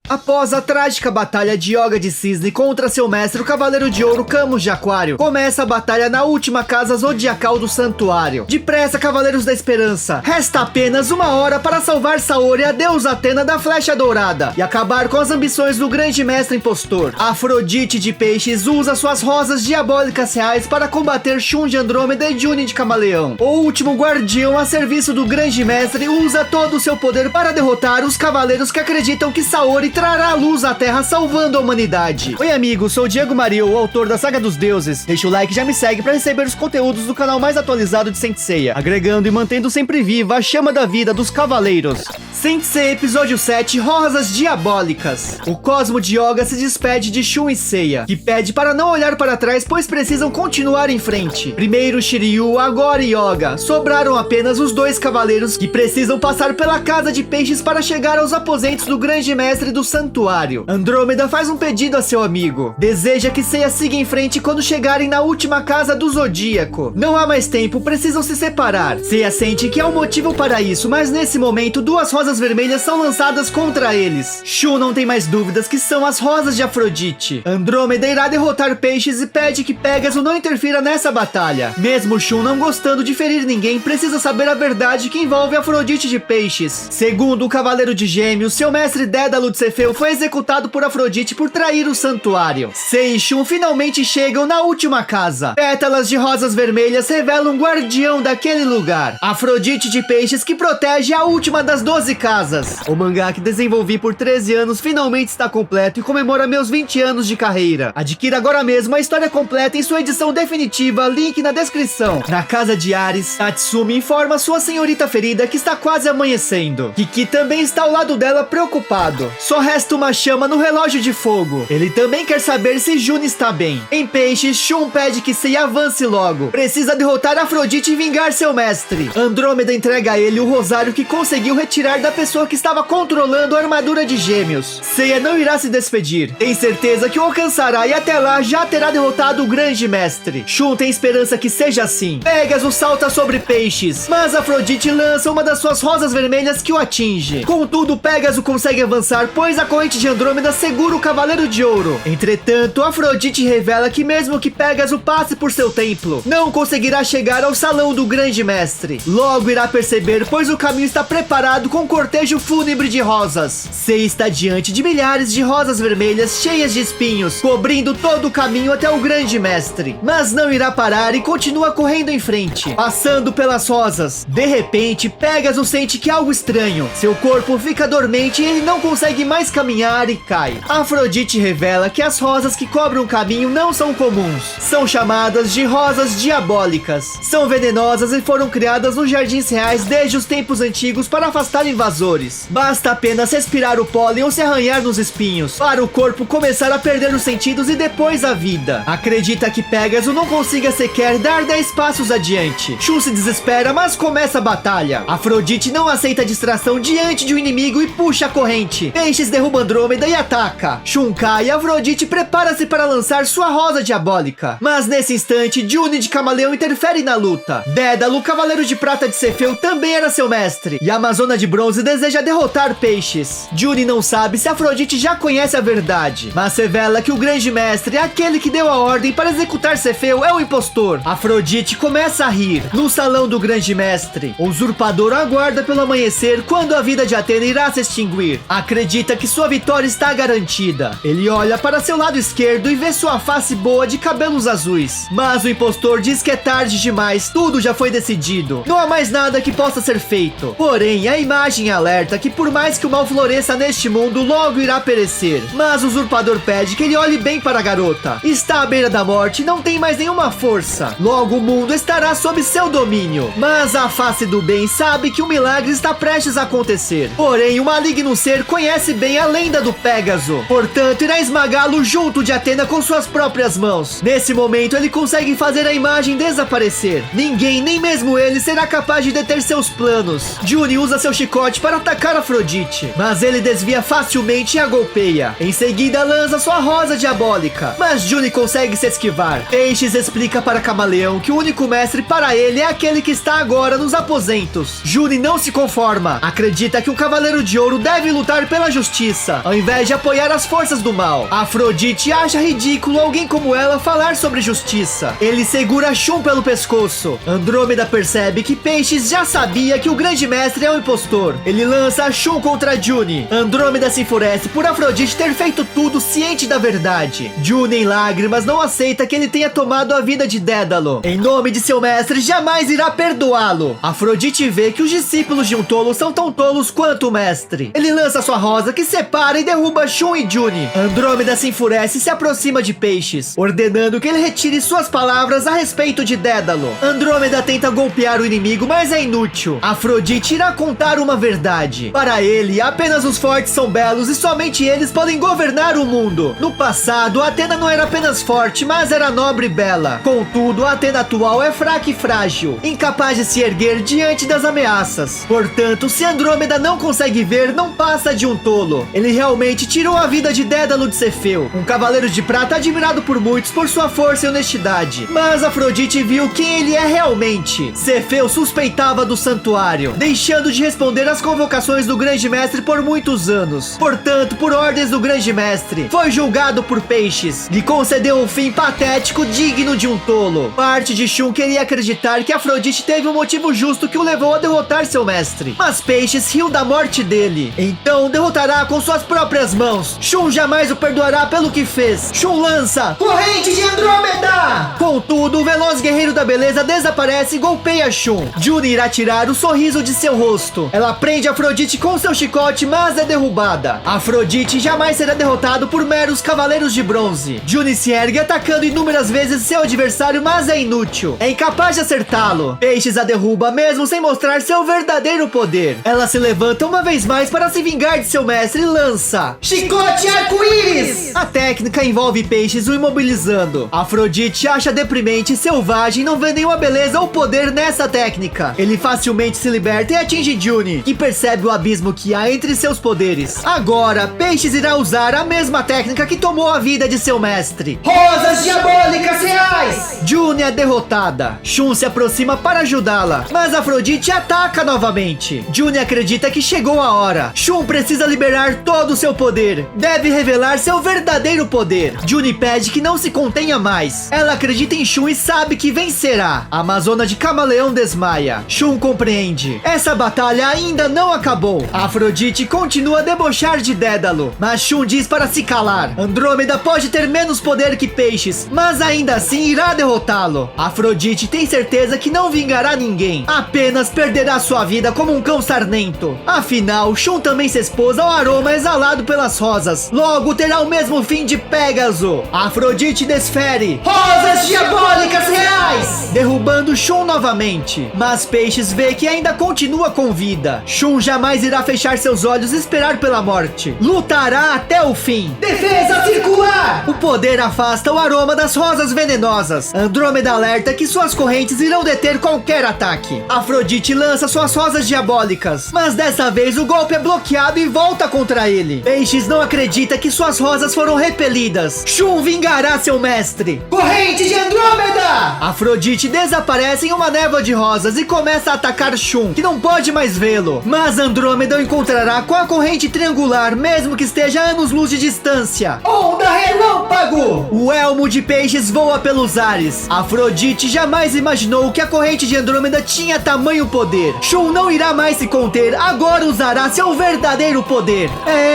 Após a trágica batalha de Yoga de Cisne contra seu mestre, o Cavaleiro de Ouro Camus de Aquário, começa a batalha na última casa zodiacal do santuário. Depressa, Cavaleiros da Esperança! Resta apenas 1 hora para salvar Saori, a deusa Atena da Flecha Dourada, e acabar com as ambições do grande mestre impostor. Afrodite de Peixes usa suas rosas diabólicas reais para combater Shun de Andrômeda e Juni de Camaleão. O último guardião a serviço do grande mestre usa todo o seu poder para derrotar os cavaleiros que acreditam que Saori trará luz à Terra, salvando a humanidade. Oi amigos, sou o Diego Mario, o autor da Saga dos Deuses. Deixa o like e já me segue para receber os conteúdos do canal mais atualizado de Saint Seiya, agregando e mantendo sempre viva a chama da vida dos cavaleiros. Saint Seiya Episódio 7, Rosas Diabólicas. O Cosmo de Yoga se despede de Shun e Seiya, que pede para não olhar para trás, pois precisam continuar em frente. Primeiro Shiryu, agora Yoga. Sobraram apenas os 2 cavaleiros que precisam passar pela Casa de Peixes para chegar aos aposentos do grande mestre do santuário. Andrômeda faz um pedido a seu amigo. Deseja que Seiya siga em frente quando chegarem na última casa do Zodíaco. Não há mais tempo, precisam se separar. Seiya sente que há um motivo para isso, mas nesse momento 2 rosas vermelhas são lançadas contra eles. Shun não tem mais dúvidas que são as rosas de Afrodite. Andrômeda irá derrotar Peixes e pede que Pégaso não interfira nessa batalha. Mesmo Shun não gostando de ferir ninguém, precisa saber a verdade que envolve Afrodite de Peixes. Segundo o Cavaleiro de Gêmeos, seu mestre Dédalo de Cefeu foi executado por Afrodite por trair o santuário. Seiya e Shun finalmente chegam na última casa. Pétalas de rosas vermelhas revelam um guardião daquele lugar, Afrodite de Peixes, que protege a última das 12 casas. O mangá que desenvolvi por 13 anos finalmente está completo e comemora meus 20 anos de carreira. Adquira agora mesmo a história completa em sua edição definitiva, link na descrição. Na casa de Ares, Tatsumi informa sua senhorita ferida que está quase amanhecendo. Kiki também está ao lado dela, preocupado. Só resta uma chama no relógio de fogo. Ele também quer saber se Juni está bem. Em Peixes, Shun pede que Seiya avance logo. Precisa derrotar Afrodite e vingar seu mestre. Andrômeda entrega a ele o rosário que conseguiu retirar da pessoa que estava controlando a armadura de Gêmeos. Seiya não irá se despedir. Tem certeza que o alcançará e até lá já terá derrotado o grande mestre. Shun tem esperança que seja assim. Pégaso salta sobre Peixes, mas Afrodite lança uma das suas rosas vermelhas que o atinge. Contudo, Pégaso consegue avançar, pois a corrente de Andrômeda segura o Cavaleiro de Ouro. Entretanto, Afrodite revela que mesmo que Pégaso passe por seu templo, não conseguirá chegar ao salão do grande mestre. Logo irá perceber, pois o caminho está preparado com um cortejo fúnebre de rosas. Seiya está diante de milhares de rosas vermelhas cheias de espinhos, cobrindo todo o caminho até o grande mestre. Mas não irá parar e continua correndo em frente, passando pelas rosas. De repente, Pégaso sente que algo estranho. Seu corpo fica dormente e ele não consegue mais caminhar e cai. Afrodite revela que as rosas que cobrem o caminho não são comuns. São chamadas de rosas diabólicas. São venenosas e foram criadas nos jardins reais desde os tempos antigos para afastar invasores. Basta apenas respirar o pólen ou se arranhar nos espinhos para o corpo começar a perder os sentidos e depois a vida. Acredita que Pégaso não consiga sequer dar 10 passos adiante. Shun se desespera, mas começa a batalha. Afrodite não aceita a distração diante de um inimigo e puxa a corrente. Peixes derruba Andrômeda e ataca. Shun cai e Afrodite prepara-se para lançar sua rosa diabólica. Mas nesse instante, Juni de Camaleão interfere na luta. Dédalo, Cavaleiro de Prata de Cefeu, também era seu mestre. E a Amazona de Bronze deseja derrotar Peixes. Juni não sabe se Afrodite já conhece a verdade, mas revela que o grande mestre, aquele que deu a ordem para executar Cefeu, é o impostor. Afrodite começa a rir. No salão do grande mestre, o usurpador aguarda pelo amanhecer quando a vida de Atena irá se extinguir. Acredita que sua vitória está garantida. Ele olha para seu lado esquerdo e vê sua face boa de cabelos azuis. Mas o impostor diz que é tarde demais, tudo já foi decidido. Não há mais nada que possa ser feito. Porém, a imagem alerta que por mais que o mal floresça neste mundo, logo irá perecer. Mas o usurpador pede que ele olhe bem para a garota. Está à beira da morte e não tem mais nenhuma força. Logo o mundo estará sob seu domínio. Mas a face do bem sabe que o milagre está prestes a acontecer. Porém, o maligno ser conhece bem a lenda do Pégaso. Portanto, irá esmagá-lo junto de Atena com suas próprias mãos. Nesse momento, ele consegue fazer a imagem desaparecer. Ninguém, nem mesmo ele, será capaz de deter seus planos. Juni usa seu chicote para atacar Afrodite, mas ele desvia facilmente e a golpeia. Em seguida, lança sua rosa diabólica, mas Juni consegue se esquivar. Peixes explica para Camaleão que o único mestre para ele é aquele que está agora nos aposentos. Juni não se conforma. Acredita que o Cavaleiro de Ouro deve lutar pela justiça justiça, ao invés de apoiar as forças do mal. Afrodite acha ridículo alguém como ela falar sobre justiça. Ele segura Shun pelo pescoço. Andrômeda percebe que Peixes já sabia que o grande mestre é um impostor. Ele lança Shun contra Juni. Andrômeda se enfurece por Afrodite ter feito tudo ciente da verdade. Juni, em lágrimas, não aceita que ele tenha tomado a vida de Dédalo. Em nome de seu mestre, jamais irá perdoá-lo. Afrodite vê que os discípulos de um tolo são tão tolos quanto o mestre. Ele lança sua rosa que separa e derruba Shun e Juni. Andrômeda se enfurece e se aproxima de Peixes, ordenando que ele retire suas palavras a respeito de Dédalo. Andrômeda tenta golpear o inimigo, mas é inútil. Afrodite irá contar uma verdade. Para ele, apenas os fortes são belos e somente eles podem governar o mundo. No passado, Atena não era apenas forte, mas era nobre e bela. Contudo, a Atena atual é fraca e frágil, incapaz de se erguer diante das ameaças. Portanto, se Andrômeda não consegue ver, não passa de um tolo. Ele realmente tirou a vida de Dédalo de Cefeu, um cavaleiro de prata admirado por muitos por sua força e honestidade. Mas Afrodite viu quem ele é realmente. Cefeu suspeitava do santuário, deixando de responder às convocações do grande mestre por muitos anos. Portanto, por ordens do grande mestre, foi julgado por Peixes. Lhe concedeu um fim patético digno de um tolo. Parte de Shun queria acreditar que Afrodite teve um motivo justo que o levou a derrotar seu mestre. Mas Peixes riu da morte dele. Então derrotará com suas próprias mãos. Shun jamais o perdoará pelo que fez. Shun lança Corrente de Andrômeda! Contudo, o veloz guerreiro da beleza desaparece e golpeia Shun. Juni irá tirar o sorriso de seu rosto. Ela prende Afrodite com seu chicote, mas é derrubada. Afrodite jamais será derrotado por meros cavaleiros de bronze. Juni se ergue atacando inúmeras vezes seu adversário, mas é inútil. É incapaz de acertá-lo. Peixes a derruba mesmo sem mostrar seu verdadeiro poder. Ela se levanta uma vez mais para se vingar de seu mestre e lança Chicote Arco-Íris! A técnica envolve Peixes o imobilizando. Afrodite acha deprimente e selvagem não vê nenhuma beleza ou poder nessa técnica. Ele facilmente se liberta e atinge Juni, que percebe o abismo que há entre seus poderes. Agora, Peixes irá usar a mesma técnica que tomou a vida de seu mestre. Rosas diabólicas reais! Juni é derrotada. Shun se aproxima para ajudá-la, mas Afrodite ataca novamente. Juni acredita que chegou a hora. Shun precisa liberar todo o seu poder. Deve revelar seu verdadeiro poder. Juni pede que não se contenha mais. Ela acredita em Shun e sabe que vencerá. A Amazona de Camaleão desmaia. Shun compreende. Essa batalha ainda não acabou. Afrodite continua a debochar de Dédalo, mas Shun diz para se calar. Andrômeda pode ter menos poder que Peixes, mas ainda assim irá derrotá-lo. Afrodite tem certeza que não vingará ninguém, apenas perderá sua vida como um cão sarnento. Afinal, Shun também se expôs ao aroma exalado pelas rosas. Logo terá o mesmo fim de Pégaso. Afrodite desfere Rosas diabólicas reais, derrubando Shun novamente. Mas Peixes vê que ainda continua com vida. Shun jamais irá fechar seus olhos e esperar pela morte. Lutará até o fim. Defesa circular! O poder afasta o aroma das rosas venenosas. Andrômeda alerta que suas correntes irão deter qualquer ataque. Afrodite lança suas rosas diabólicas, mas dessa vez o golpe é bloqueado e volta contra ele. Peixes não acredita que suas rosas foram repelidas. Shun vingará seu mestre. Corrente de Andrômeda! Afrodite desaparece em uma névoa de rosas e começa a atacar Shun, que não pode mais vê-lo. Mas Andrômeda o encontrará com a corrente triangular, mesmo que esteja a anos-luz de distância. Onda relâmpago! O elmo de Peixes voa pelos ares. Afrodite jamais imaginou que a corrente de Andrômeda tinha tamanho poder. Shun não irá mais se conter, agora usará seu verdadeiro poder.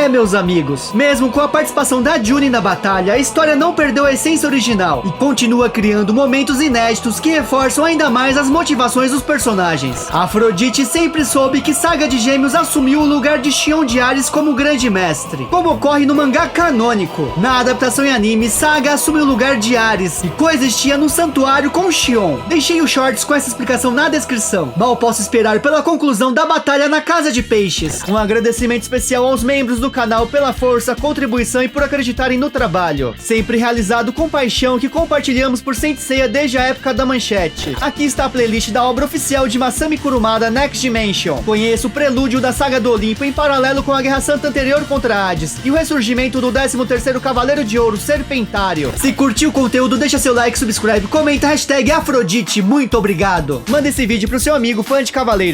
Meus amigos, mesmo com a participação da Juni na batalha, a história não perdeu a essência original e continua criando momentos inéditos que reforçam ainda mais as motivações dos personagens. Afrodite sempre soube que Saga de Gêmeos assumiu o lugar de Xion de Ares como grande mestre, como ocorre no mangá canônico. Na adaptação em anime, Saga assume o lugar de Ares e coexistia no santuário com Xion. Deixei os shorts com essa explicação na descrição. Mal posso esperar pela conclusão da batalha na Casa de Peixes. Um agradecimento especial aos membros do canal pela força, contribuição e por acreditarem no trabalho, sempre realizado com paixão, que compartilhamos por Saint Seiya desde a época da manchete. Aqui está a playlist da obra oficial de Masami Kurumada, Next Dimension. Conheça o prelúdio da Saga do Olimpo em paralelo com a Guerra Santa anterior contra Hades e o ressurgimento do 13º Cavaleiro de Ouro, Serpentário. Se curtiu o conteúdo, deixa seu like, subscribe, comenta, hashtag Afrodite. Muito obrigado. Manda esse vídeo pro seu amigo fã de cavaleiros.